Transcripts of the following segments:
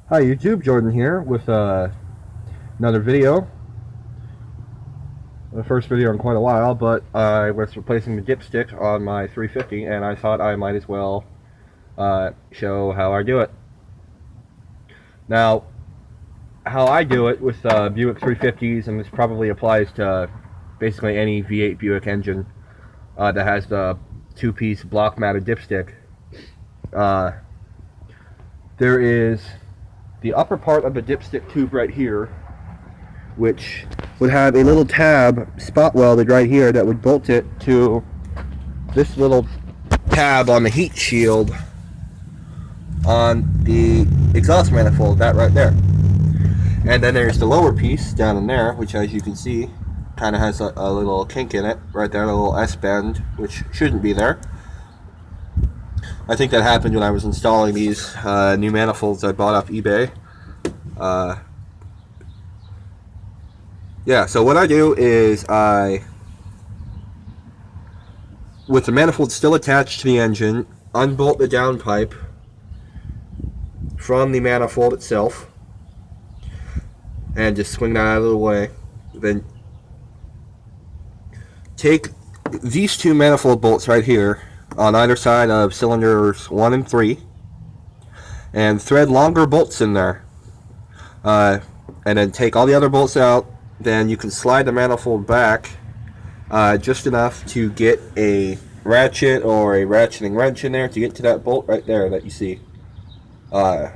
Hi YouTube, Jordan here with another video. The first video in quite a while, but I was replacing the dipstick on my 350 and I thought I might as well show how I do it. Now, how I do it with Buick 350s, and this probably applies to basically any V8 Buick engine that has the two-piece block mounted dipstick. There is the upper part of the dipstick tube right here, which would have a little tab spot welded right here that would bolt it to this little tab on the heat shield on the exhaust manifold, that right there. And then there's the lower piece down in there, which, as you can see, kind of has a little kink in it right there, a little S-bend, which shouldn't be there. I think that happened when I was installing these new manifolds I bought off eBay. Yeah, so what I do is with the manifold still attached to the engine, unbolt the downpipe from the manifold itself and just swing that out of the way. Then take these two manifold bolts right here on either side of cylinders 1 and 3 and thread longer bolts in there, and then take all the other bolts out. Then you can slide the manifold back just enough to get a ratchet or a ratcheting wrench in there to get to that bolt right there that you see, and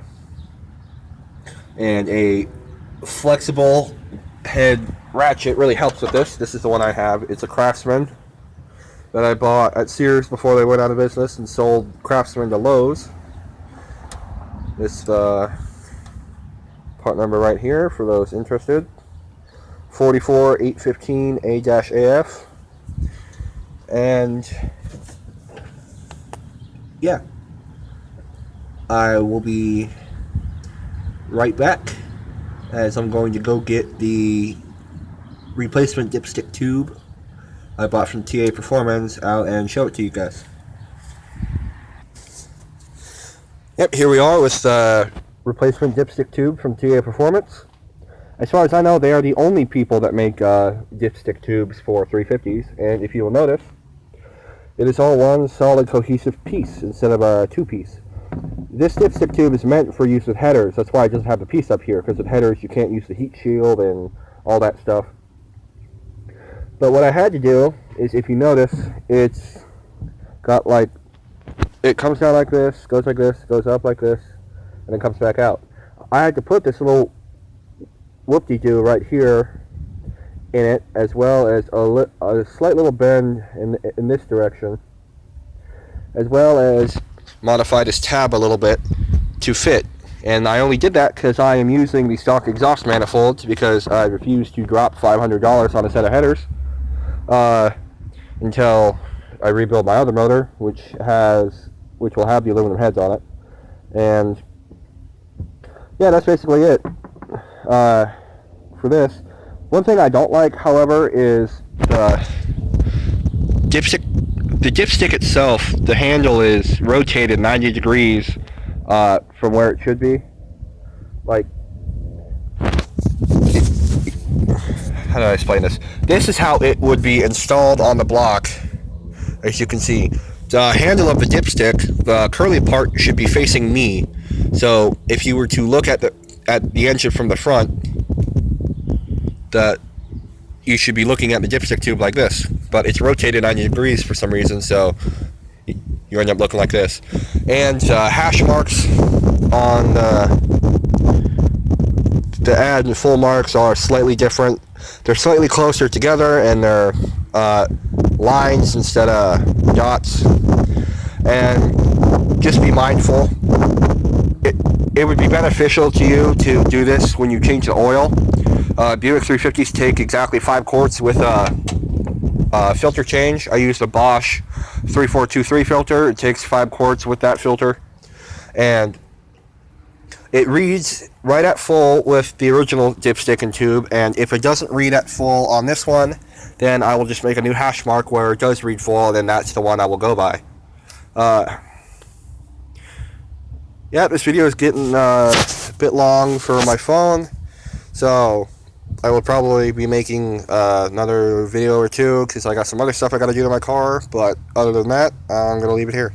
a flexible head ratchet really helps with this. This is the one I have. It's a Craftsman that I bought at Sears before they went out of business and sold Craftsman to Lowe's. This part number right here for those interested, 44815A-AF. And yeah, I will be right back as I'm going to go get the replacement dipstick tube I bought from TA Performance out and show it to you guys. Yep, here we are with the replacement dipstick tube from TA Performance. As far as I know, they are the only people that make dipstick tubes for 350s, and if you will notice, it is all one solid cohesive piece instead of a two-piece. This dipstick tube is meant for use with headers. That's why it doesn't have the piece up here, because with headers you can't use the heat shield and all that stuff. But what I had to do is, if you notice, it's got like, it comes down like this, goes up like this, and then comes back out. I had to put this little whoop-de-doo right here in it, as well as a slight little bend in this direction, as well as modify this tab a little bit to fit. And I only did that because I am using the stock exhaust manifolds, because I refuse to drop $500 on a set of headers until I rebuild my other motor, which will have the aluminum heads on it. And yeah, that's basically it for this. One thing I don't like, however, is the dipstick. The dipstick itself, the handle is rotated 90 degrees from where it should be. Like, how do I explain this? This is how it would be installed on the block. As you can see, the handle of the dipstick, the curly part, should be facing me. So if you were to look at the engine from the front, you should be looking at the dipstick tube like this. But it's rotated 90 degrees for some reason, so you end up looking like this. And hash marks on the add and full marks are slightly different. They're slightly closer together, and they're lines instead of dots. And just be mindful. It would be beneficial to you to do this when you change the oil. Buick 350s take exactly 5 quarts with filter change. I use the Bosch 3423 filter. It takes 5 quarts with that filter, and it reads right at full with the original dipstick and tube. And if it doesn't read at full on this one, then I will just make a new hash mark where it does read full, and then that's the one I will go by. Yeah, this video is getting bit long for my phone, so I will probably be making another video or two because I got some other stuff I got to do to my car. But other than that, I'm going to leave it here.